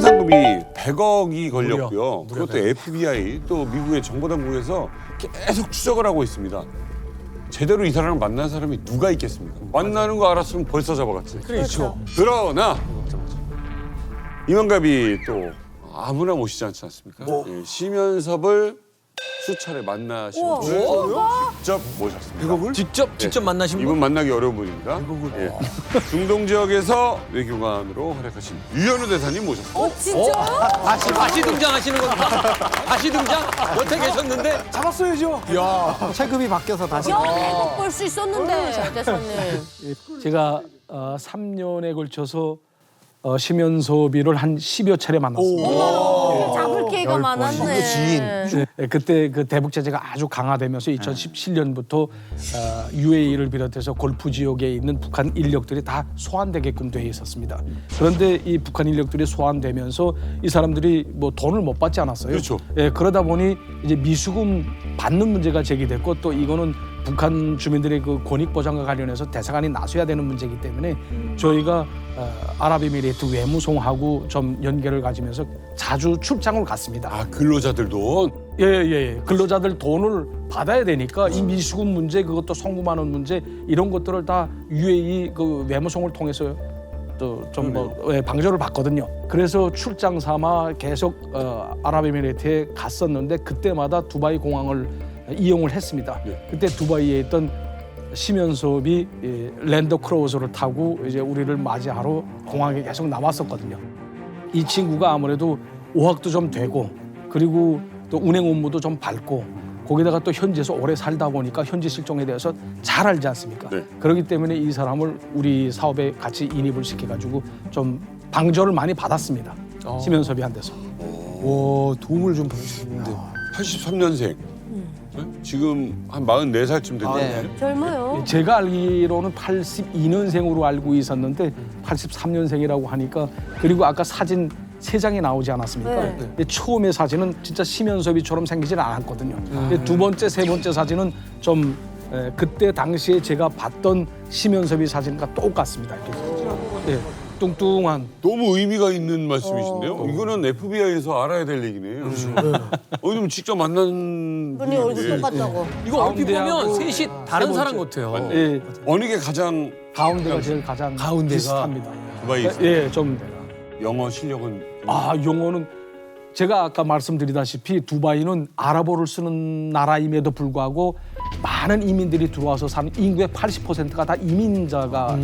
손해상금이 100억이 걸렸고요. 그것도 FBI 또 미국의 정보당국에서 계속 추적을 하고 있습니다. 제대로 이 사람을 만난 사람이 누가 있겠습니까? 만나는 거 알았으면 벌써 잡아갔지. 그렇죠. 그러나 이만갑이 또 아무나 모시지 않지 않습니까? 예, 심연섭을 수차례 만나시면서 직접 모셨습니다. 직접 만나신 분? 이분 만나기 어려운 분입니다. 예. 중동 지역에서 외교관으로 활약하신 유현우 대사님 모셨습니다. 진짜요? 다시 등장하시는 겁니까? 다시 등장? 여태 계셨는데? 잡았어야죠. 체급이 바뀌어서 다시. 연애국 볼 수 있었는데 대사님. 제가 3년에 걸쳐서 심연섭이를 한 10여 차례 만났습니다. 잡을 기회가 많았네. 지인. 네, 그때 그 대북 제재가 아주 강화되면서 2017년부터 UAE를 비롯해서 골프 지역에 있는 북한 인력들이 다 소환되게끔 돼 있었습니다. 그런데 이 북한 인력들이 소환되면서 이 사람들이 뭐 돈을 못 받지 않았어요. 그렇죠. 예, 그러다 보니 이제 미수금 받는 문제가 제기됐고 또 이거는 북한 주민들의 그 권익 보장과 관련해서 대사관이 나서야 되는 문제이기 때문에 저희가 아랍에미리트 외무성하고 좀 연계를 가지면서 자주 출장을 갔습니다. 아 근로자들도 예. 근로자들 돈을 받아야 되니까 이 미수금 문제 그것도 송금하는 문제 이런 것들을 다 UAE 그 외무성을 통해서 또 좀 방조를 받거든요. 그래서 출장 삼아 계속 아랍에미리트에 갔었는데 그때마다 두바이 공항을 이용을 했습니다. 그때 두바이에 있던 심연섭이 랜더 크루저를 타고 이제 우리를 맞이하러 공항에 계속 나왔었거든요. 이 친구가 아무래도 오학도 좀 되고 그리고 또 운행 업무도 좀 밟고 거기다가 또 현지에서 오래 살다 보니까 현지 실종에 대해서 잘 알지 않습니까? 네. 그렇기 때문에 이 사람을 우리 사업에 같이 인입을 시켜가지고 좀 방조를 많이 받았습니다. 심연섭이한테서. 오, 도움을 좀 받으셨는데. 83년생. 지금 한 44살쯤 됐네요. 젊어요. 제가 알기로는 82년생으로 알고 있었는데 83년생이라고 하니까 그리고 아까 사진 3장이 나오지 않았습니까? 네. 근데 처음에 사진은 진짜 심연섭이처럼 생기지는 않았거든요. 근데 두 번째, 세 번째 사진은 좀 그때 당시에 제가 봤던 심연섭이 사진과 똑같습니다. 이렇게. 예, 뚱뚱한. 너무 의미가 있는 말씀이신데요. 이거는 FBI에서 알아야 될 얘기네요. 왜냐면 직접 만난 분이 얼굴 똑같다고. 이거 얼핏 보면 가운데하고 셋이 다른 세 사람 번째. 같아요. 예, 어느 게 가장 가운데가 제일 가장 가운데가? 비슷합니다. 두바이에서 예, 좀. 영어 실력은 영어는 제가 아까 말씀드리다시피 두바이는 아랍어를 쓰는 나라임에도 불구하고 많은 이민들이 들어와서 사는 인구의 80%가 다 이민자가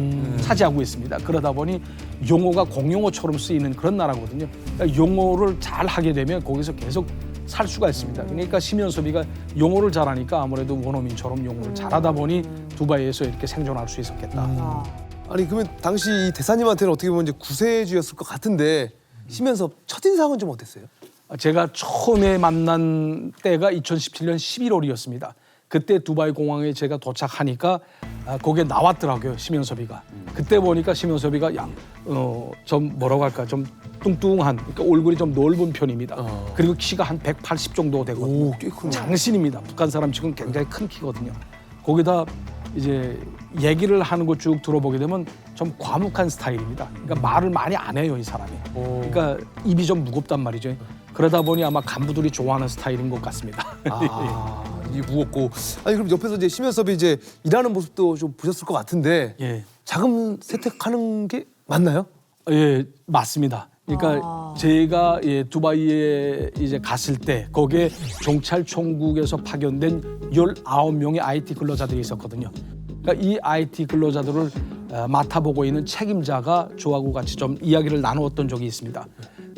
차지하고 있습니다. 그러다 보니 영어가 공용어처럼 쓰이는 그런 나라거든요. 그러니까 영어를 잘 하게 되면 거기서 계속 살 수가 있습니다. 그러니까 심연섭이가 영어를 잘하니까 아무래도 원어민처럼 영어를 잘하다 보니 두바이에서 이렇게 생존할 수 있었겠다. 아니 그러면 당시 이 대사님한테는 어떻게 보면 이제 구세주였을 것 같은데 심연섭 첫인상은 좀 어땠어요? 제가 처음에 만난 때가 2017년 11월이었습니다. 그때 두바이 공항에 제가 도착하니까 거기에 나왔더라고요, 심연섭이가. 그때 보니까 심연섭이가 좀 뭐라고 할까, 좀 뚱뚱한, 그러니까 얼굴이 좀 넓은 편입니다. 그리고 키가 한 180 정도 되거든요. 꽤 크네. 장신입니다. 북한 사람 치고는 굉장히 큰 키거든요. 거기다 이제 얘기를 하는 거 쭉 들어보게 되면 좀 과묵한 스타일입니다. 그러니까 말을 많이 안 해요, 이 사람이. 그러니까 입이 좀 무겁단 말이죠. 그러다 보니 아마 간부들이 좋아하는 스타일인 것 같습니다. 이 무겁고. 아니 그럼 옆에서 이제 심연섭이 이제 일하는 모습도 좀 보셨을 것 같은데 예. 자금 세탁하는 게 맞나요? 예, 맞습니다. 그러니까 제가 두바이에 이제 갔을 때 거기에 경찰총국에서 파견된 19명의 IT 근로자들이 있었거든요. 그러니까 이 IT 근로자들을 맡아보고 있는 책임자가 저하고 같이 좀 이야기를 나누었던 적이 있습니다.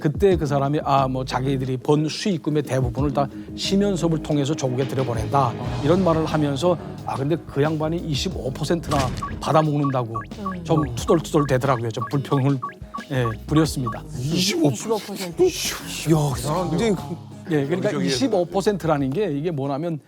그때 그 사람이 자기들이 번 수익금의 대부분을 다 심연섭을 통해서 조국에 들여보낸다 이런 말을 하면서 근데 그 양반이 25%나 받아먹는다고 좀 투덜투덜 되더라고요. 좀 불평을 부렸습니다. 25%. 이야, 그 사람 굉장히 예, 그러니까 25%라는 게 이게 뭐냐면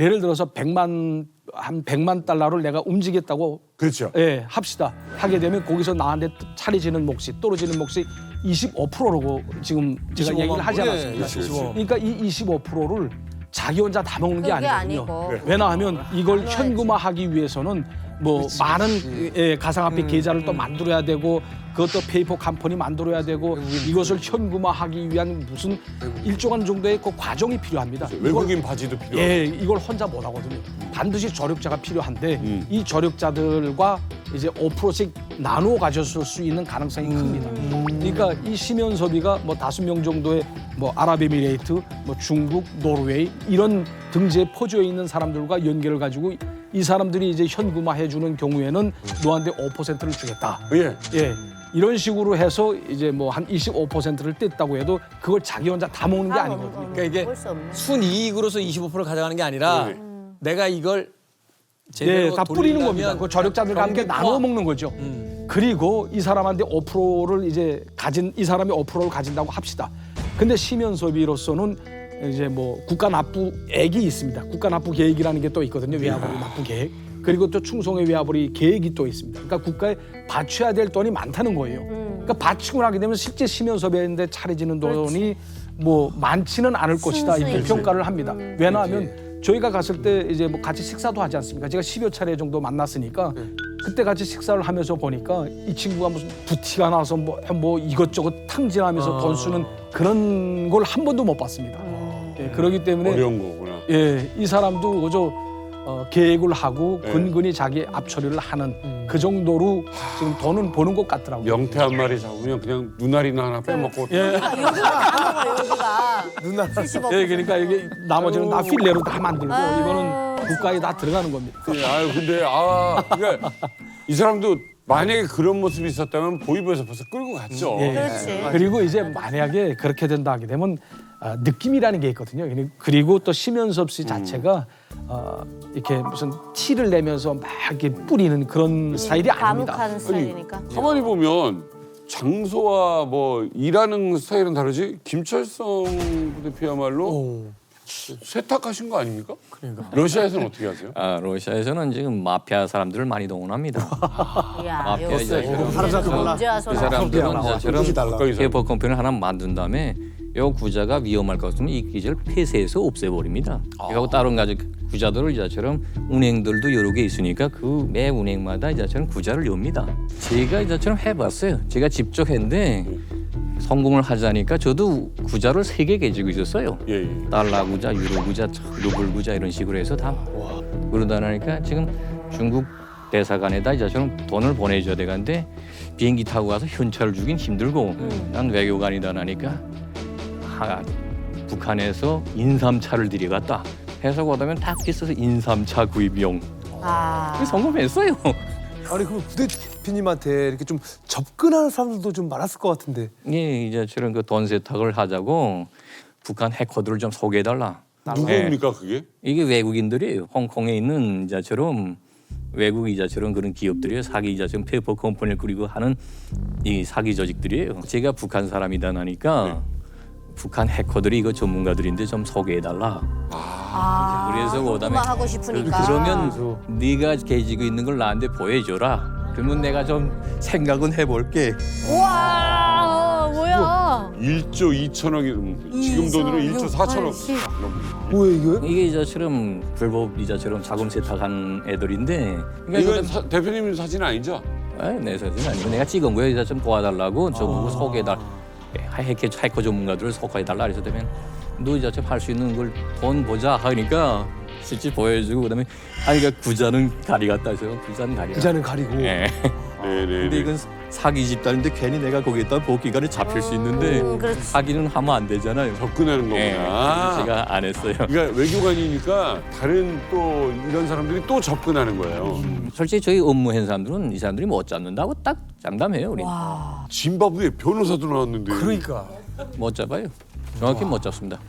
예를 들어서 100만 달러를 내가 움직였다고 그렇죠. 합시다. 하게 되면 거기서 나한테 차려지는 몫이 떨어지는 몫이 25%라고 지금 제가 얘기를 하지 않았습니까? 그러니까 이 25%를 자기 혼자 다 먹는 게 그게 아니거든요. 아니고. 왜냐하면 이걸 현금화하기 위해서는 뭐 많은 가상화폐 계좌를 또 만들어야 되고 그것도 페이퍼 컴퍼니 만들어야 되고 이것을 현금화하기 위한 무슨 일정한 정도의 그 과정이 필요합니다. 외국인 바지도 필요하고. 예, 이걸 혼자 못 하거든요. 반드시 저력자가 필요한데 이 저력자들과 이제 5%씩 나누어 가졌을 수 있는 가능성이 큽니다. 그러니까 이 심연섭이가 뭐 5명 정도의 뭐 아랍에미레이트, 뭐 중국, 노르웨이 이런 등지에 퍼져 있는 사람들과 연결을 가지고 이 사람들이 이제 현금화해 주는 경우에는 너한테 5%를 주겠다. 예. 예. 이런 식으로 해서 이제 뭐 한 25%를 뗐다고 해도 그걸 자기 혼자 다 먹는 게 아니거든요. 그러니까 이게 볼수 없네. 순이익으로서 25%를 가져가는 게 아니라 네. 내가 이걸 예, 제대로 다 뿌리는 돌리려면 겁니다. 그 저력자들과 함께 경비 나눠 포함. 먹는 거죠. 그리고 이 사람한테 5%를 이제 가진 이 사람이 5%를 가진다고 합시다. 근데 심연섭이로서는 이제 뭐 국가 납부액이 있습니다. 국가 납부 계획이라는 게 또 있거든요. 외화벌이 납부 계획. 그리고 또 충성의 외화벌이 계획이 또 있습니다. 그러니까 국가에 바쳐야 될 돈이 많다는 거예요. 그러니까 바치고 나게 되면 실제 심연섭이한테 차려지는 돈이 뭐 많지는 않을 것이다 이렇게 순수이지. 평가를 합니다. 왜냐하면 저희가 갔을 때 이제 뭐 같이 식사도 하지 않습니까? 제가 10여 차례 정도 만났으니까 그때 같이 식사를 하면서 보니까 이 친구가 무슨 부티가 나서 뭐 이것저것 탕진하면서 돈 쓰는 그런 걸 한 번도 못 봤습니다. 예, 그렇기 때문에 어려운 거구나. 예, 이 사람도 그저 계획을 하고 네. 근근히 자기 앞처리를 하는 그 정도로 지금 돈은 버는 것 같더라고요. 명태 한 마리 잡으면 그냥 눈알이나 하나 빼먹고. 예. 여기가 다 먹어요, 여기가. 누나. 75%. 예, 그러니까 이게 나머지는 다 필레로 다 만들고 이거는 국가에 다 들어가는 겁니다. 예, 아유 근데 그러니까 이 사람도 만약에 그런 모습이 있었다면 보이브에서 벌써 끌고 갔죠. 예. 그렇지. 그리고 이제 만약에 그렇게 된다 하게 되면 느낌이라는 게 있거든요. 그리고 또 심연섭 씨 자체가 이렇게 무슨 티를 내면서 막 이렇게 뿌리는 그런 스타일이 아닙니다. 과묵한 스타일이니까. 가만히 보면 장소와 뭐 일하는 스타일은 다르지 김철성 부대표야말로 세탁하신 거 아닙니까? 그러니까. 러시아에서는 어떻게 하세요? 러시아에서는 지금 마피아 사람들을 많이 동원합니다. 야, 마피아 여기 이자처럼 언제 와서 그 나와? 사람들은 이자처럼 가까이 페이퍼 컴퍼니를 하나 만든 다음에 요 구자가 위험할 것 같으면 이 기지를 폐쇄해서 없애버립니다. 그리고 다른 가지 구자들을 이자처럼 운행들도 여러 개 있으니까 그 매 운행마다 이자처럼 구자를 엽니다. 제가 이자처럼 해봤어요. 제가 직접 했는데 성공을 하자니까 저도 구자를 3개 가지고 있었어요. 예. 달러 구자, 유로 구자, 루블 구자 이런 식으로 해서 다 그러다 보니까 지금 중국 대사관에다 이자처럼 돈을 보내줘야 되는데 비행기 타고 가서 현찰을 주긴 힘들고 난 외교관이다 하니까 북한에서 인삼차를 들여갔다 해서 그러면 다 비싸서 인삼차 구입용 아, 성공했어요. 아니 그럼 부대표님한테 이렇게 좀 접근하는 사람들도 좀 많았을 것 같은데. 예, 이제처럼 그 돈 세탁을 하자고 북한 해커들을 좀 소개해달라. 누구입니까 그게? 이게 외국인들이에요. 홍콩에 있는 이자처럼 외국 이자처럼 그런 기업들이에요. 사기 이자처럼 페이퍼 컴퍼니를 꾸리고 하는 이 사기 조직들이에요. 제가 북한 사람이다 하니까 북한 해커들이 이거 전문가들인데 좀 소개해달라. 그래서 그다음에 하고 싶으니까. 그러면 네가 가지고 있는 걸 나한테 보여줘라. 그러면 내가 좀 생각은 해볼게. 우와, 뭐야? 1조 2천억이 지금 돈으로 1조 4천억. 뭐야 이게? 이게 이자처럼 불법 이자처럼 자금 세탁한 애들인데 그러니까 이건 대표님 사진 아니죠? 내 사진 아니고 내가 찍은 거예요. 이자 좀 도와달라고 저보고 소개해달. 해커 전문가들을 소개해달라 그래서 되면 너 이제 할 수 있는 걸 돈 보자 하니까 실제 보여주고 그다음에 그러니까 구자는 가리 갔다 해서 구자는 가리. 부자는 가리고. 예. 근데 네네. 이건 사기 집단인데 괜히 내가 거기에다 복귀관에 잡힐 수 있는데 그렇지. 사기는 하면 안 되잖아요. 접근하는 예. 거구나. 제가 안 했어요. 그러니까 외교관이니까 다른 또 이런 사람들이 또 접근하는 거예요. 솔직히 저희 업무한 사람들은 이 사람들이 못 잡는다고 딱 장담해요. 우리 짐바브웨 변호사도 나왔는데. 그러니까 못 잡아요. 정확히 못 잡습니다.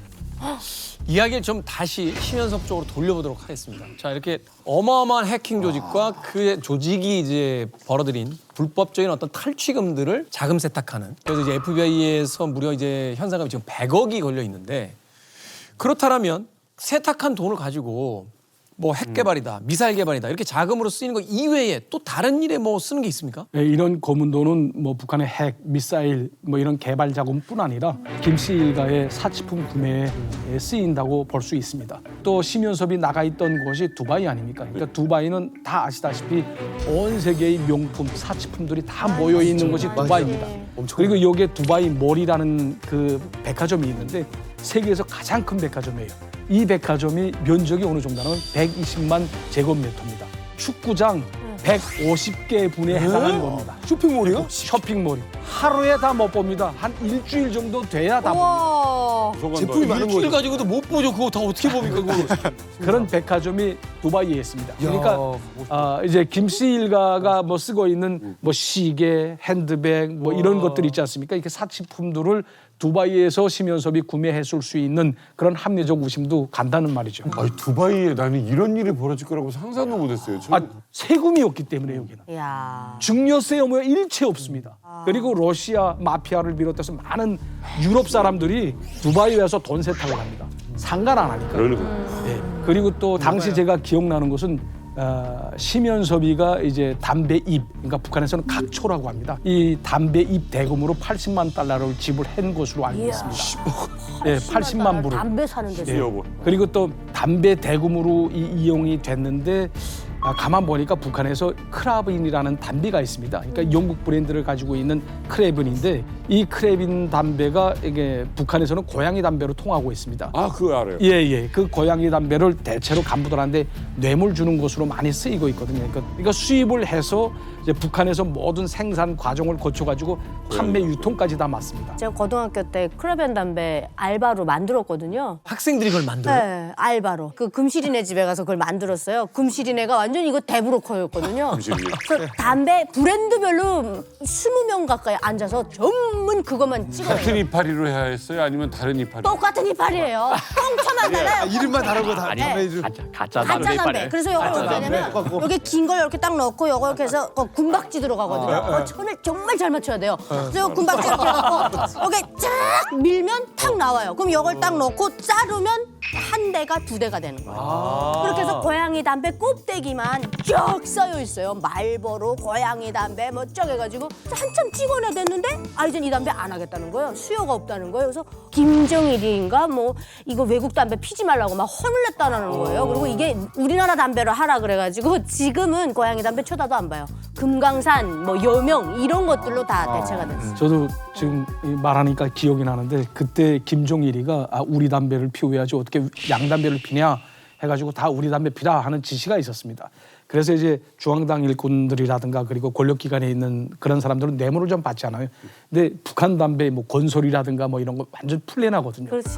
이야기를 좀 다시 심연섭 쪽으로 돌려보도록 하겠습니다. 자, 이렇게 어마어마한 해킹 조직과 그 조직이 이제 벌어들인 불법적인 어떤 탈취금들을 자금 세탁하는. 그래서 이제 FBI에서 무려 이제 현상금이 지금 100억이 걸려 있는데 그렇다면 세탁한 돈을 가지고 뭐 핵 개발이다, 미사일 개발이다 이렇게 자금으로 쓰이는 거 이외에 또 다른 일에 뭐 쓰는 게 있습니까? 예, 이런 고문도는 뭐 북한의 핵, 미사일 뭐 이런 개발 자금뿐 아니라 김씨 일가의 사치품 구매에 쓰인다고 볼 수 있습니다. 또 심연섭이 나가 있던 곳이 두바이 아닙니까? 그러니까 두바이는 다 아시다시피 온 세계의 명품, 사치품들이 다 모여 있는 곳이 두바이입니다. 그리고 여기에 두바이 몰이라는 그 백화점이 있는데 세계에서 가장 큰 백화점이에요. 이 백화점이 면적이 어느 정도냐면 120만 제곱미터입니다. 축구장 150개 분에 해당하는 겁니다. 쇼핑몰이요? 쇼핑몰이 하루에 다 못 봅니다. 한 일주일 정도 돼야 다 봅니다. 와. 제품이 많은 일주일 거예요. 가지고도 못 보죠. 그거 다 어떻게 봅니까? 그거. 그런 백화점이 두바이에 있습니다. 그러니까 이제 김씨 일가가 뭐 쓰고 있는 뭐 시계, 핸드백 뭐 이런 것들 있지 않습니까? 이렇게 사치품들을 두바이에서 심연섭이 구매했을 수 있는 그런 합리적 의심도 간다는 말이죠. 아니, 두바이에 나는 이런 일이 벌어질 거라고 상상도 못했어요. 세금이 없기 때문에 여기는. 야. 증여세 뭐 일체 없습니다. 그리고 러시아 마피아를 비롯해서 많은 유럽 사람들이 두바이에 와서 돈 세탁을 합니다. 상관 안 하니까. 그러니까. 예. 그리고 또 당시 제가 기억나는 것은 심연섭이가 이제 담배 잎, 그러니까 북한에서는 각초라고 합니다. 이 담배 잎 대금으로 80만 달러를 지불한 것으로 알고 있습니다. 예, 80만 불을. 담배 사는 데서. 여보. 그리고 또 담배 대금으로 이용이 됐는데 가만 보니까 북한에서 크라빈이라는 담배가 있습니다. 그러니까 영국 브랜드를 가지고 있는 크래빈인데 이 크래빈 담배가 이게 북한에서는 고양이 담배로 통하고 있습니다. 아, 그거 알아요. 예. 그 고양이 담배를 대체로 간부들한테 뇌물 주는 것으로 많이 쓰이고 있거든요. 그러니까 수입을 해서 이제 북한에서 모든 생산 과정을 거쳐가지고 판매 유통까지 다 맞습니다. 제가 고등학교 때 크라벤 담배 알바로 만들었거든요. 학생들이 그걸 만들어요. 네, 알바로. 그 금실이네 집에 가서 그걸 만들었어요. 금실이네가 완전 이거 대브로커였거든요. 금실이네. 그래서 담배 브랜드별로 20명 가까이 앉아서 전문 그것만 찍어내요. 같은 이파리로 해야 했어요? 아니면 다른 이파리? 똑같은 이파리예요. 꽁쳐만 달라요. 이름만 다른 거 다. 아니 담배 이름. 가짜 가짜 담배. 그래서 이걸 어떻게 하냐면 여기 긴 걸 이렇게 딱 넣고 이거 이렇게 해서 군박지 들어가거든요. 천을 정말 잘 맞춰야 돼요. 그래서 군박지 이렇게 해갖고 여기 쫙 밀면 탁 나와요. 그럼 이걸 딱 넣고 자르면 한 대가 두 대가 되는 거예요. 그렇게 해서 고양이 담배 껍데기만 쫙 쌓여 있어요. 말보로 고양이 담배 뭐 쫙 해가지고 한참 찍어내야 됐는데 이젠 이 담배 안 하겠다는 거예요. 수요가 없다는 거예요. 그래서 김정일인가 뭐 이거 외국 담배 피지 말라고 막 혼을 냈다는 거예요. 그리고 이게 우리나라 담배로 하라 그래가지고 지금은 고양이 담배 쳐다도 안 봐요. 금강산, 뭐 여명 이런 것들로 다 대체가 됐어요. 저도 지금 말하니까 기억이 나는데 그때 김종일이가 우리 담배를 피워야지 어떻게 양담배를 피냐 해가지고 다 우리 담배 피라 하는 지시가 있었습니다. 그래서 이제 중앙당 일꾼들이라든가 그리고 권력기관에 있는 그런 사람들은 뇌물을 좀 받지 않아요. 근데 북한 담배 뭐 건설이라든가 뭐 이런 거 완전 플랜하거든요. 그렇지.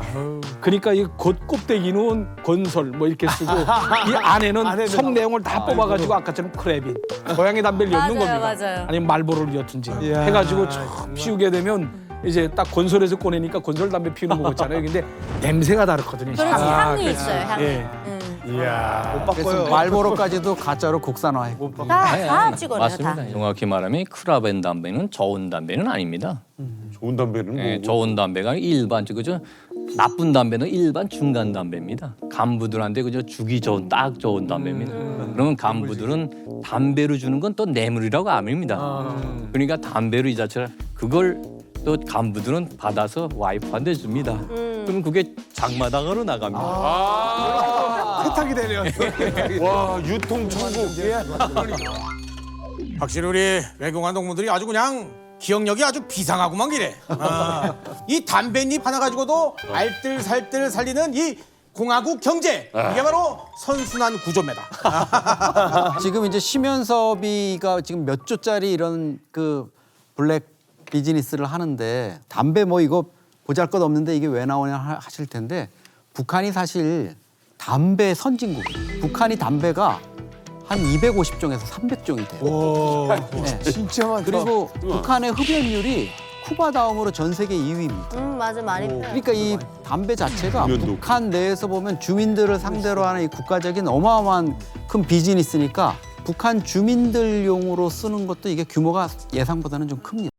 그러니까 이 겉껍데기는 건설 뭐 이렇게 쓰고 이 안에는 속 내용을 다 뽑아가지고 아까처럼 크래빈 고양이 담배를 엿는 맞아요, 겁니다. 맞아요. 아니면 말보로를 엿든지 해가지고 촥 피우게 되면 이제 딱 건설에서 꺼내니까 건설 담배 피우는 거 같잖아요. 근데 냄새가 다르거든요. 그렇지, 향이 있어요, 향이. 예. 그래서 말보로까지도 가짜로 국산화했고. 다 찍어내요, 맞습니다. 다. 정확히 말하면 크라벤 담배는 좋은 담배는 아닙니다. 좋은 담배는 예, 뭐고? 좋은 담배가 일반 그죠? 나쁜 담배는 일반 중간 담배입니다. 간부들한테 그저 주기 좋은 딱 좋은 담배입니다. 그러면 간부들은 담배로 주는 건 또 뇌물이라고 압니다. 그러니까 담배로 이 자체를 그걸 또 간부들은 받아서 와이프한테 줍니다. 그럼 그게 장마당으로 나갑니다. 세탁이 되네요. 와, 유통 천국. 확실히 우리 외국한 동무들이 아주 그냥 기억력이 아주 비상하구만 기래. 이 담배잎 하나 가지고도 알뜰살뜰 살리는 이 공화국 경제 이게 바로 선순환 구조입니다. 지금 이제 심연섭이가 지금 몇 조짜리 이런 그 블랙 비즈니스를 하는데 담배 뭐 이거 보잘것없는데 이게 왜 나오냐 하실 텐데 북한이 사실 담배 선진국이에요. 북한이 담배가 한 250종에서 300종이 돼요. 네. 진짜 많다. 그리고 북한의 흡연율이 쿠바 다음으로 전 세계 2위입니다. 맞아, 많이 펴요. 그러니까 이 담배 자체가 흡연도. 북한 내에서 보면 주민들을 상대로 하는 이 국가적인 어마어마한 큰 비즈니스니까 북한 주민들용으로 쓰는 것도 이게 규모가 예상보다는 좀 큽니다.